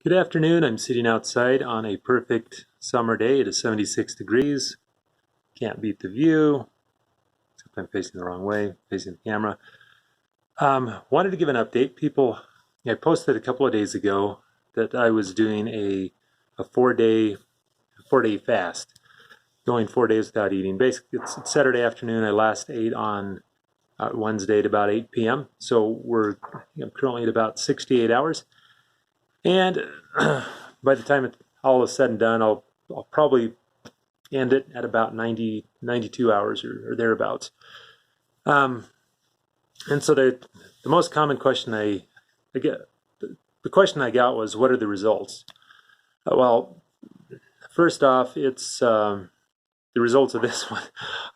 Good afternoon. I'm sitting outside on a perfect summer day. It is 76 degrees. Can't beat the view, except I'm facing the wrong way, facing the camera. Wanted to give an update. I posted a couple of days ago that I was doing a four-day fast, going 4 days without eating. Basically, it's Saturday afternoon. I last ate on Wednesday at about 8 p.m. So I'm currently at about 68 hours. And by the time all is said and done, I'll probably end it at about 92 hours or thereabouts. And so the most common question I get, the question I got was, what are the results? Well, first off, it's the results of this one.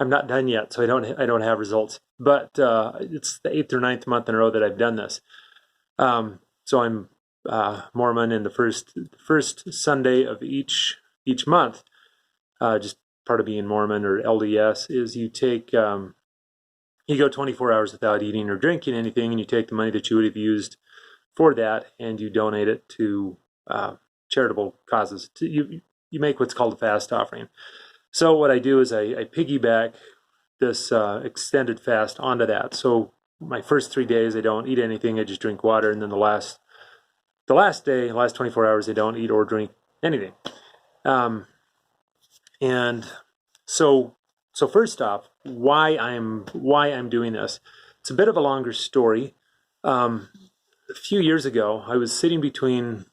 I'm not done yet, so I don't have results. But it's the 8th or 9th month in a row that I've done this. So I'm Mormon, and the first Sunday of each month, just part of being Mormon or LDS, is you go 24 hours without eating or drinking anything, and you take the money that you would have used for that and you donate it to charitable causes. You make what's called a fast offering. So what I do is I piggyback this extended fast onto that. So my first 3 days I don't eat anything, I just drink water, and then the last 24 hours, I don't eat or drink anything. And so first off, why I'm doing this? It's a bit of a longer story. A few years ago, I was sitting between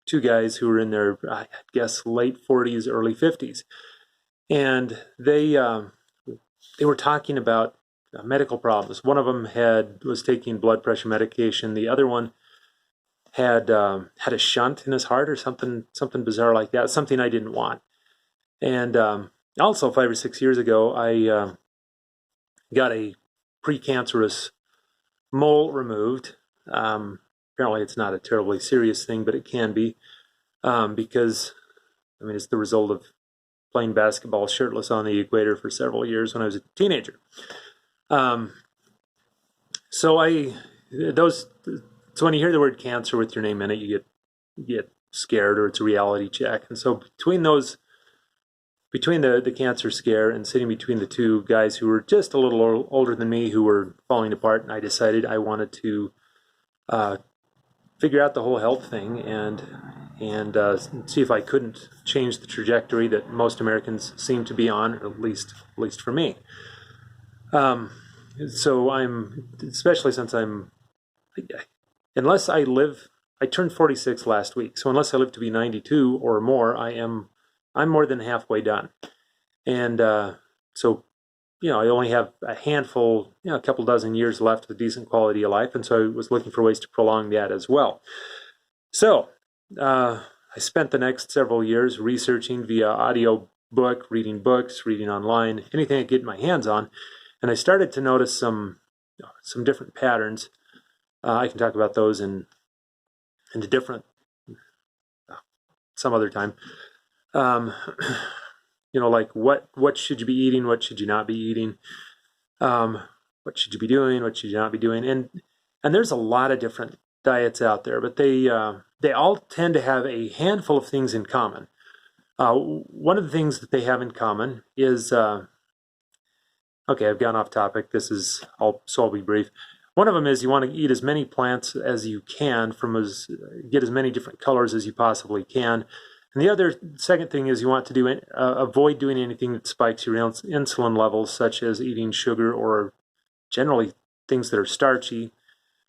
two guys who were in their, I guess, late 40s, early 50s, and they were talking about medical problems. One of them was taking blood pressure medication. The other one had a shunt in his heart or something bizarre like that, something I didn't want. And also 5 or 6 years ago, I got a precancerous mole removed. Apparently it's not a terribly serious thing, but it can be, because it's the result of playing basketball shirtless on the equator for several years when I was a teenager. So when you hear the word cancer with your name in it, you get scared, or it's a reality check. And so between the cancer scare and sitting between the two guys who were just a little older than me, who were falling apart, and I decided I wanted to figure out the whole health thing and see if I couldn't change the trajectory that most Americans seem to be on, at least for me. So especially since unless I turned 46 last week, so unless I live to be 92 or more, I'm more than halfway done. And so, I only have a handful, a couple dozen years left of a decent quality of life, and so I was looking for ways to prolong that as well. So I spent the next several years researching via audio book, reading books, reading online, anything I could get my hands on, and I started to notice some different patterns. I can talk about those in a different, some other time. Like what should you be eating, what should you not be eating, what should you be doing, what should you not be doing, and there's a lot of different diets out there, but they all tend to have a handful of things in common. One of the things that they have in common is, okay, I've gone off topic. So I'll be brief. One of them is you want to eat as many plants as you can, get as many different colors as you possibly can. And the second thing is you want to avoid doing anything that spikes your insulin levels, such as eating sugar or generally things that are starchy.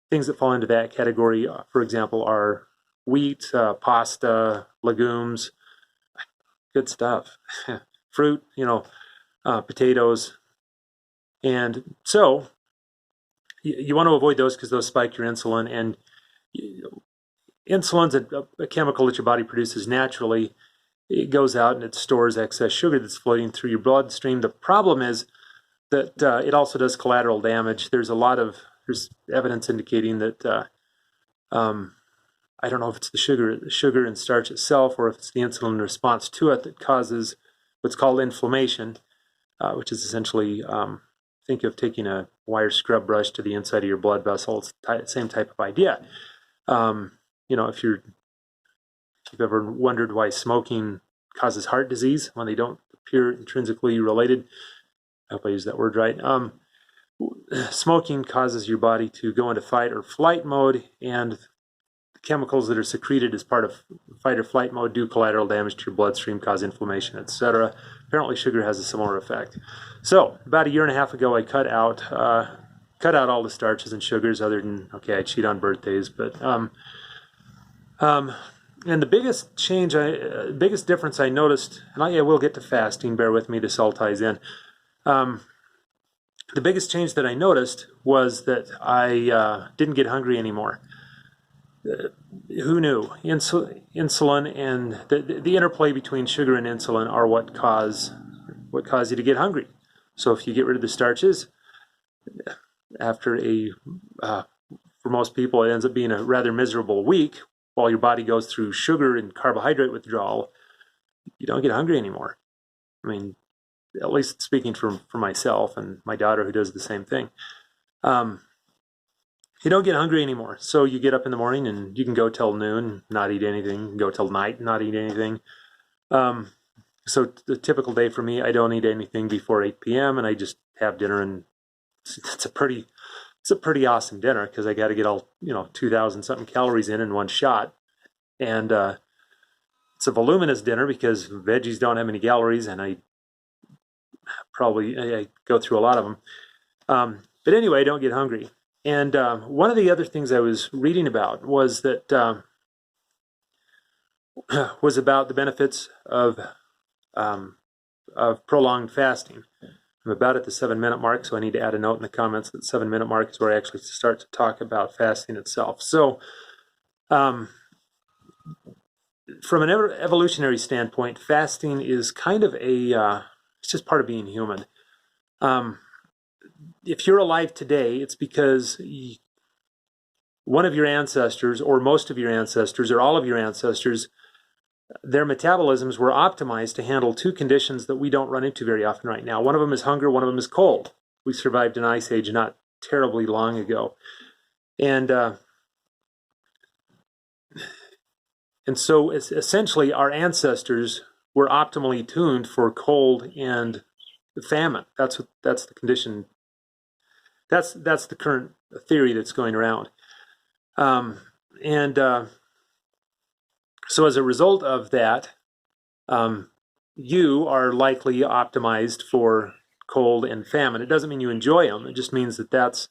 Things that fall into that category, for example, are wheat, pasta, legumes, good stuff, fruit, potatoes. And so you want to avoid those because those spike your insulin, and insulin's a chemical that your body produces naturally. It goes out and it stores excess sugar that's floating through your bloodstream. The problem is that it also does collateral damage. There's evidence indicating that I don't know if it's the sugar and starch itself, or if it's the insulin response to it that causes what's called inflammation, which is essentially, think of taking a wire scrub brush to the inside of your blood vessel. It's the same type of idea. If If you've ever wondered why smoking causes heart disease when they don't appear intrinsically related, I hope I used that word right. Smoking causes your body to go into fight or flight mode, and the chemicals that are secreted as part of fight or flight mode do collateral damage to your bloodstream, cause inflammation, etc. Apparently sugar has a similar effect. So about a year and a half ago, I cut out all the starches and sugars, other than, okay, I cheat on birthdays, but and the biggest biggest difference I noticed, and I will get to fasting, bear with me, this all ties in. The biggest change that I noticed was that I didn't get hungry anymore. Who knew? Insulin and the interplay between sugar and insulin are what cause you to get hungry. So if you get rid of the starches, after for most people, it ends up being a rather miserable week while your body goes through sugar and carbohydrate withdrawal. You don't get hungry anymore. I mean, at least speaking for myself and my daughter, who does the same thing. You don't get hungry anymore. So you get up in the morning and you can go till noon, not eat anything, go till night, not eat anything. So the typical day for me, I don't eat anything before 8 p.m. and I just have dinner, and it's a pretty awesome dinner because I got to get all 2,000 something calories in one shot, and it's a voluminous dinner because veggies don't have any calories, and I go through a lot of them. But anyway, I don't get hungry. And one of the other things I was reading about was that was about the benefits of prolonged fasting. I'm about at the 7-minute mark, so I need to add a note in the comments that 7-minute mark is where I actually start to talk about fasting itself. So from an evolutionary standpoint, fasting is kind of it's just part of being human. If you're alive today, it's because one of your ancestors, or most of your ancestors, or all of your ancestors, their metabolisms were optimized to handle two conditions that we don't run into very often right now. One of them is hunger, one of them is cold. We survived an ice age not terribly long ago. And so essentially our ancestors were optimally tuned for cold and famine. That's the condition. That's the current theory that's going around. So as a result of that, you are likely optimized for cold and famine. It doesn't mean you enjoy them. It just means that's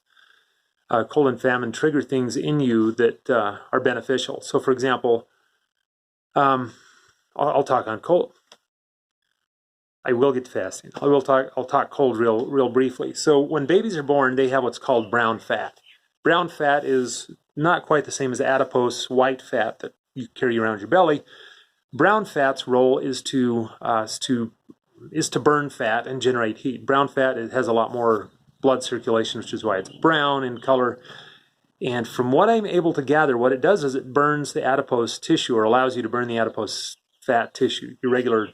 cold and famine trigger things in you that are beneficial. So for example, I'll talk on cold. I will get to fasting. I'll talk cold real briefly. So when babies are born, they have what's called brown fat. Brown fat is not quite the same as adipose white fat that you carry around your belly. Brown fat's role is to burn fat and generate heat. Brown fat, it has a lot more blood circulation, which is why it's brown in color. And from what I'm able to gather, what it does is it burns the adipose tissue, or allows you to burn the adipose fat tissue, your regular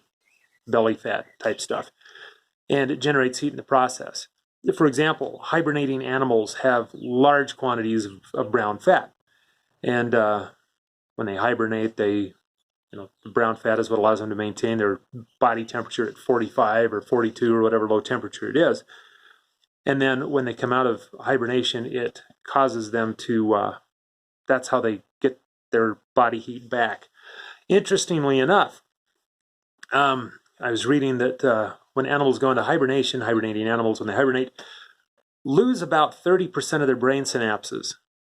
belly fat type stuff, and it generates heat in the process. For example, hibernating animals have large quantities of brown fat, and when they hibernate, the brown fat is what allows them to maintain their body temperature at 45 or 42 or whatever low temperature it is. And then when they come out of hibernation, it causes them to, that's how they get their body heat back. Interestingly enough, I was reading that when animals go into hibernation, hibernating animals, when they hibernate, lose about 30% of their brain synapses.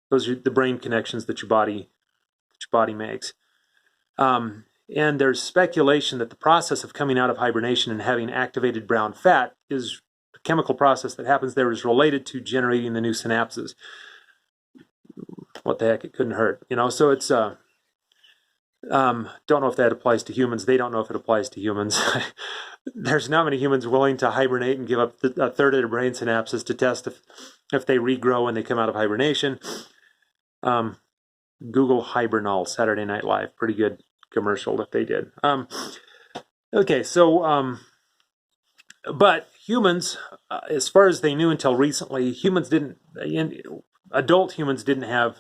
Those are the brain connections that your body makes. And there's speculation that the process of coming out of hibernation and having activated brown fat is a chemical process that happens there is related to generating the new synapses. What the heck, it couldn't hurt. So it's... don't know if that applies to humans. They don't know if it applies to humans. There's not many humans willing to hibernate and give up a third of their brain synapses to test if they regrow when they come out of hibernation. Google Hibernal, Saturday Night Live. Pretty good commercial that they did. Okay, so, but humans, as far as they knew until recently, adult humans didn't have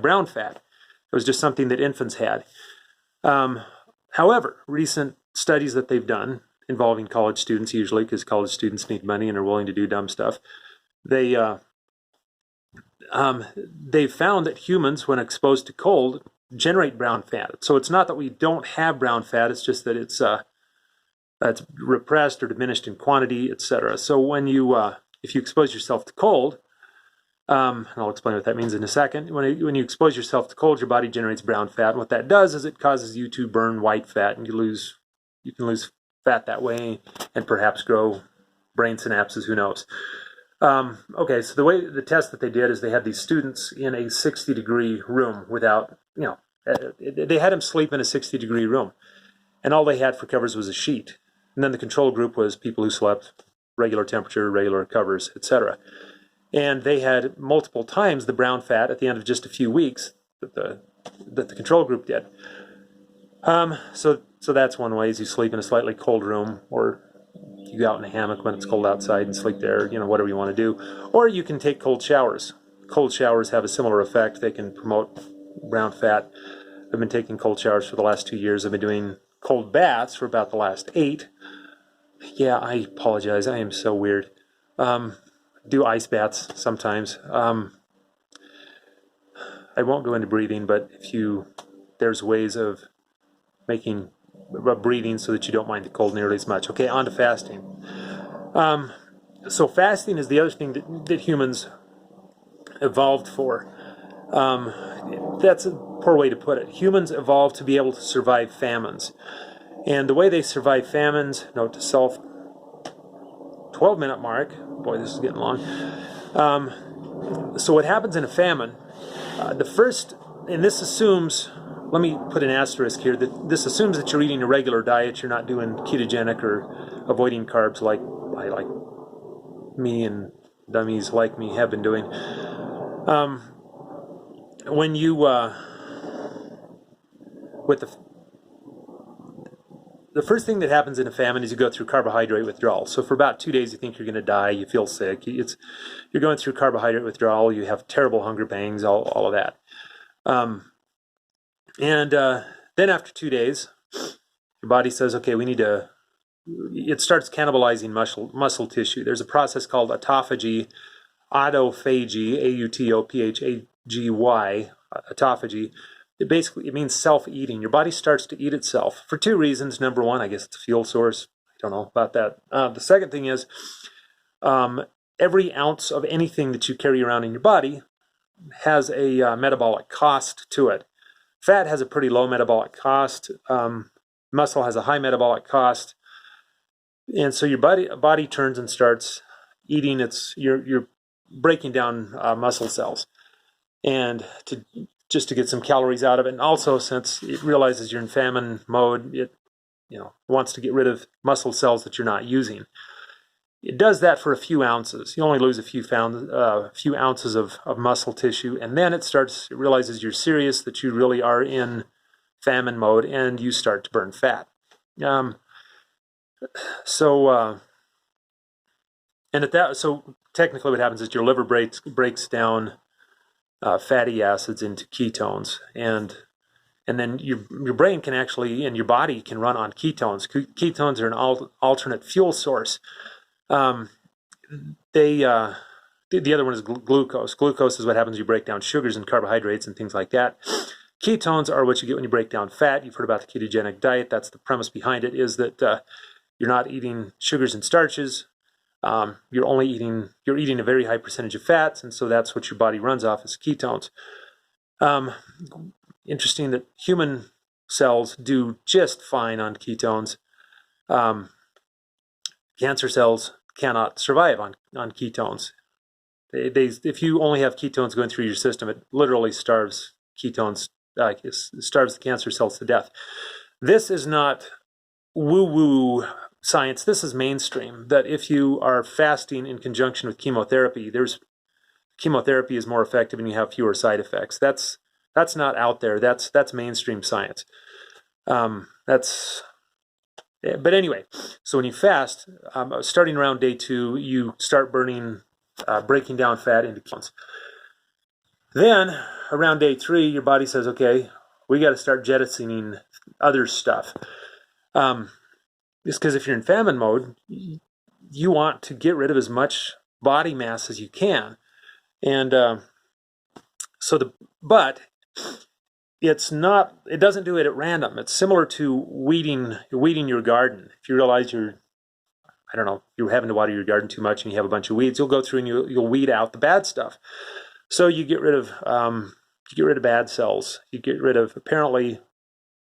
brown fat. It was just something that infants had. However, recent studies that they've done involving college students, usually because college students need money and are willing to do dumb stuff, they've found that humans, when exposed to cold, generate brown fat. So it's not that we don't have brown fat; it's just that it's repressed or diminished in quantity, etc. So when you if you expose yourself to cold, and I'll explain what that means in a second. When you expose yourself to cold, your body generates brown fat. And what that does is it causes you to burn white fat, and you can lose fat that way, and perhaps grow brain synapses. Who knows? Okay, so the test that they did is they had these students in a 60-degree room without, they had them sleep in a 60-degree room, and all they had for covers was a sheet. And then the control group was people who slept regular temperature, regular covers, etc. And they had multiple times the brown fat at the end of just a few weeks that the control group did. So that's one way, is you sleep in a slightly cold room, or you go out in a hammock when it's cold outside and sleep there, whatever you want to do. Or you can take cold showers. Cold showers have a similar effect. They can promote brown fat. I've been taking cold showers for the last 2 years. I've been doing cold baths for about the last 8. Yeah, I apologize. I am so weird. Do ice baths sometimes. I won't go into breathing, but there's ways of making breathing so that you don't mind the cold nearly as much. Okay, on to fasting. So fasting is the other thing that humans evolved for. That's a poor way to put it. Humans evolved to be able to survive famines. And the way they survive famines, note to self, 12-minute mark. Boy, this is getting long. So what happens in a famine, and this assumes, let me put an asterisk here, that this assumes that you're eating a regular diet, you're not doing ketogenic or avoiding carbs like me and dummies like me have been doing. When you, the first thing that happens in a famine is you go through carbohydrate withdrawal. So for about 2 days, you think you're going to die. You feel sick. You're going through carbohydrate withdrawal. You have terrible hunger pangs, all of that. And then after 2 days, your body says, okay, it starts cannibalizing muscle tissue. There's a process called autophagy, autophagy, autophagy. It means self-eating. Your body starts to eat itself for 2 reasons. Number one, I guess it's a fuel source. I don't know about that. The second thing is every ounce of anything that you carry around in your body has a metabolic cost to it. Fat has a pretty low metabolic cost. Muscle has a high metabolic cost. And so your body turns and starts eating you're breaking down muscle cells. And just to get some calories out of it. And also, since it realizes you're in famine mode, it wants to get rid of muscle cells that you're not using. It does that for a few ounces. You only lose a few ounces of muscle tissue, and then it realizes you're serious, that you really are in famine mode, and you start to burn fat. So technically what happens is your liver breaks down fatty acids into ketones, and then your brain can actually, and your body can run on ketones. Ketones are an alternate fuel source. The other one is glucose. Glucose is what happens when you break down sugars and carbohydrates and things like that. Ketones are what you get when you break down fat. You've heard about the ketogenic diet. That's the premise behind it, is that you're not eating sugars and starches. You're eating a very high percentage of fats, and so that's what your body runs off as ketones. Interesting that human cells do just fine on ketones. Cancer cells cannot survive on ketones. If you only have ketones going through your system, it literally starves the cancer cells to death. This is not woo-woo science. This is mainstream, that if you are fasting in conjunction with chemotherapy, chemotherapy is more effective and you have fewer side effects. That's not out there. That's mainstream science. But anyway, so when you fast, starting around day 2, you start breaking down fat into ketones. Then around day 3, your body says, okay, we got to start jettisoning other stuff. Just because if you're in famine mode, you want to get rid of as much body mass as you can. And but it's not, it doesn't do it at random. It's similar to weeding your garden. If you realize I don't know, you're having to water your garden too much and you have a bunch of weeds, you'll go through and you'll weed out the bad stuff. So you get rid of bad cells. You get rid of, apparently,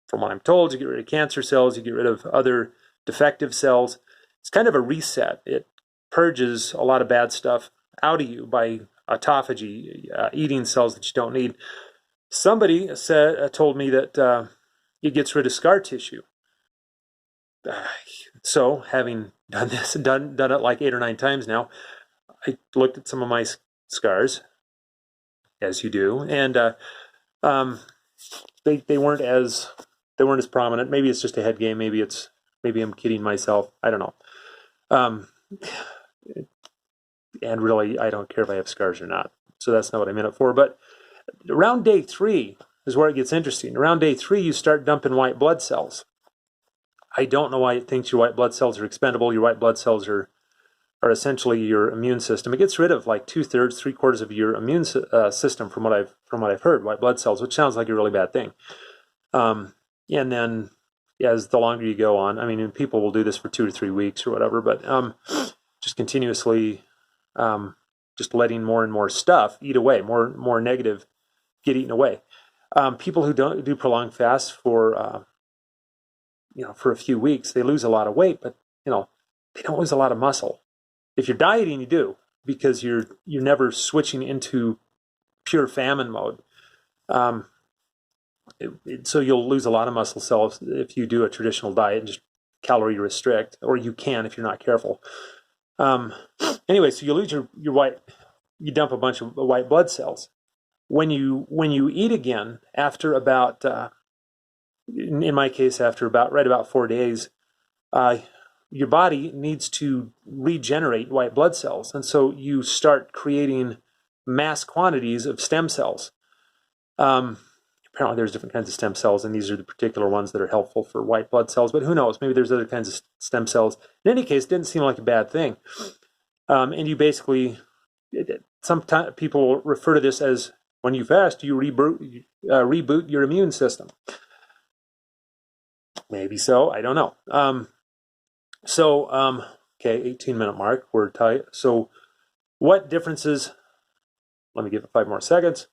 from what I'm told, you get rid of cancer cells, you get rid of other defective cells. It's kind of a reset. It purges a lot of bad stuff out of you by autophagy, eating cells that you don't need. Somebody told me that it gets rid of scar tissue. So, having done this, done it like 8 or 9 times now, I looked at some of my scars, as you do, and they weren't as prominent. Maybe it's just a head game. Maybe I'm kidding myself. I don't know. And really, I don't care if I have scars or not. So that's not what I'm in it for. But around day 3 is where it gets interesting. Around day 3, you start dumping white blood cells. I don't know why it thinks your white blood cells are expendable. Your white blood cells are essentially your immune system. It gets rid of like 2/3, 3/4 of your immune system, from what I've heard. White blood cells, which sounds like a really bad thing. And then as the longer you go on, I mean, people will do this for 2 or 3 weeks or whatever, but just continuously, just letting more and more stuff eat away, more negative get eaten away. People who don't do prolonged fasts for a few weeks, they lose a lot of weight, but they don't lose a lot of muscle. If you're dieting, you do, because you're never switching into pure famine mode. So you'll lose a lot of muscle cells if you do a traditional diet and just calorie restrict, or you can if you're not careful. Anyway, so you lose you dump a bunch of white blood cells. When you eat again after about, in my case, after about 4 days, your body needs to regenerate white blood cells. And so you start creating mass quantities of stem cells. Apparently there's different kinds of stem cells, and these are the particular ones that are helpful for white blood cells, but who knows? Maybe there's other kinds of stem cells. In any case, it didn't seem like a bad thing. And you basically, sometimes people refer to this as, when you fast, you reboot your immune system. Maybe so, I don't know. Okay, 18-minute mark, we're tight. So what differences, let me give it 5 more seconds.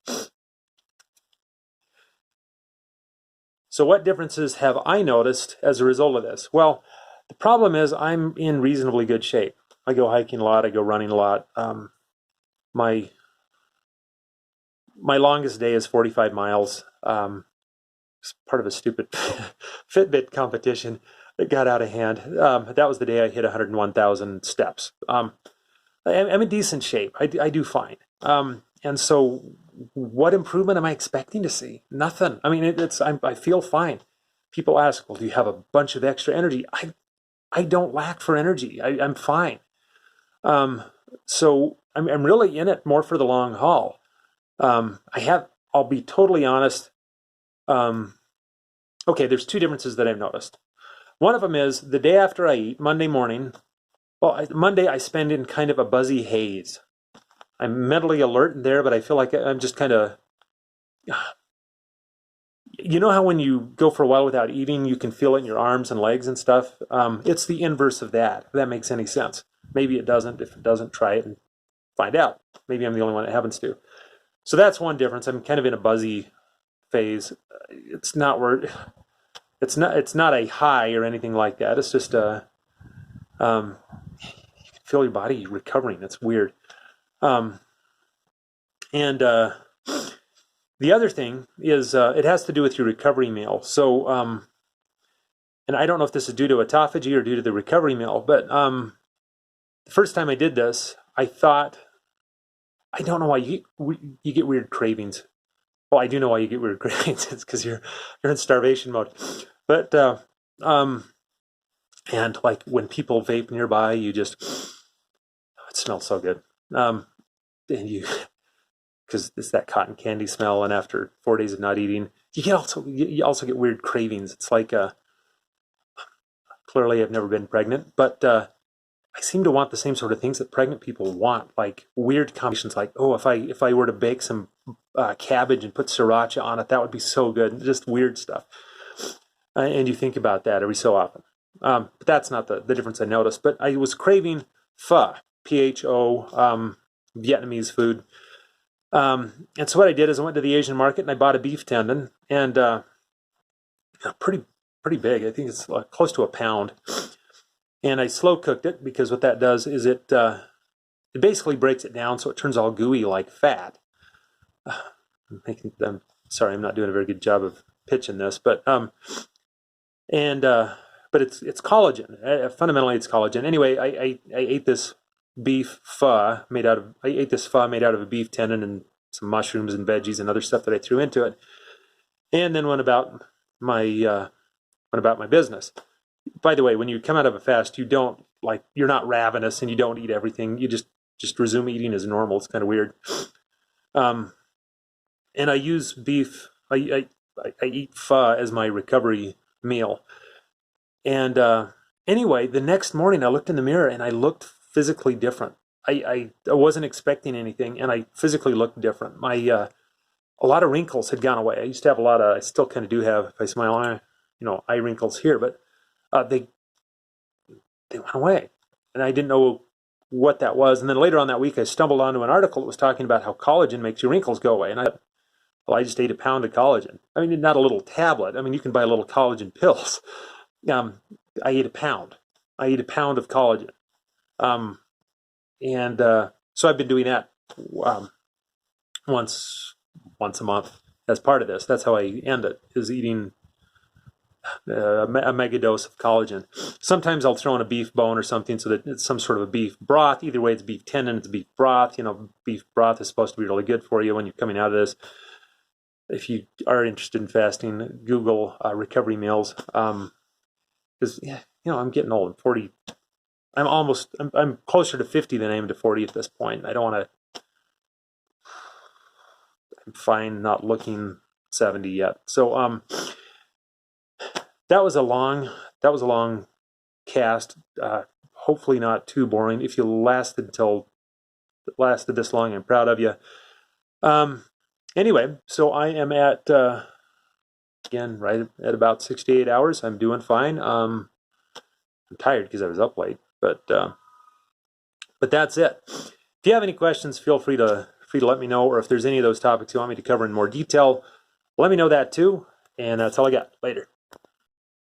So what differences have I noticed as a result of this? Well, the problem is I'm in reasonably good shape. I go hiking a lot, I go running a lot. My longest day is 45 miles. It's part of a stupid Fitbit competition that got out of hand. That was the day I hit 101,000 steps. I'm in decent shape. I do fine. And so what improvement am I expecting to see? Nothing. I mean, I feel fine. People ask, well, do you have a bunch of extra energy? I don't lack for energy. I'm fine. So I'm really in it more for the long haul. I'll be totally honest. Okay, there's 2 differences that I've noticed. One of them is the day after I eat, Monday morning. Well, Monday I spend in kind of a buzzy haze. I'm mentally alert there, but I feel like I'm just kind of, you know how when you go for a while without eating, you can feel it in your arms and legs and stuff? It's the inverse of that, if that makes any sense. Maybe it doesn't. If it doesn't, try it and find out. Maybe I'm the only one it happens to. So that's one difference. I'm kind of in a buzzy phase. It's not a high or anything like that. It's just you can feel your body recovering. It's weird. The other thing is it has to do with your recovery meal. So, and I don't know if this is due to autophagy or due to the recovery meal, but the first time I did this, I thought, I don't know why you get weird cravings. Well, I do know why you get weird cravings. It's because you're in starvation mode. But and like when people vape nearby, you just, it smells so good. And because it's that cotton candy smell. And after 4 days of not eating, you also get weird cravings. It's like clearly I've never been pregnant, but I seem to want the same sort of things that pregnant people want, like weird combinations. Like, oh, if I were to bake some cabbage and put sriracha on it, that would be so good. Just weird stuff. And you think about that every so often. But that's not the difference I noticed. But I was craving pho, Pho, Vietnamese food. And so what I did is I went to the Asian market and I bought a beef tendon, and pretty big. I think it's close to a pound. And I slow cooked it, because what that does is it basically breaks it down so it turns all gooey like fat. I'm sorry, I'm not doing a very good job of pitching this, but it's collagen. Fundamentally, it's collagen. Anyway, I ate this pho made out of a beef tendon and some mushrooms and veggies and other stuff that I threw into it, and then went about my business. By the way, when you come out of a fast, you're not ravenous and you don't eat everything. You just resume eating as normal. It's kind of weird. And I use beef. I eat pho as my recovery meal. And anyway, the next morning I looked in the mirror and I looked physically different. I wasn't expecting anything, and I physically looked different. A lot of wrinkles had gone away. I used to have I still kind of do have, if I smile, eye wrinkles here, but they went away, and I didn't know what that was. And then later on that week, I stumbled onto an article that was talking about how collagen makes your wrinkles go away. And I just ate a pound of collagen. I mean, not a little tablet. I mean, you can buy little collagen pills. I ate a pound. I ate a pound of collagen. So I've been doing that once a month as part of this. That's how I end it, is eating a mega dose of collagen. Sometimes I'll throw in a beef bone or something so that it's some sort of a beef broth. Either way, it's beef tendon, it's beef broth. Beef broth is supposed to be really good for you when you're coming out of this. If you are interested in fasting, Google recovery meals. Because I'm getting old. I'm 40. I'm closer to 50 than I am to 40 at this point. I don't want to. I'm fine not looking 70 yet. So that was a long cast. Hopefully not too boring. If you lasted this long, I'm proud of you. Anyway, so I am at again right at about 68 hours. I'm doing fine. I'm tired because I was up late, but that's it. If you have any questions, feel free to let me know, or if there's any of those topics you want me to cover in more detail, let me know that too. And that's all I got. Later.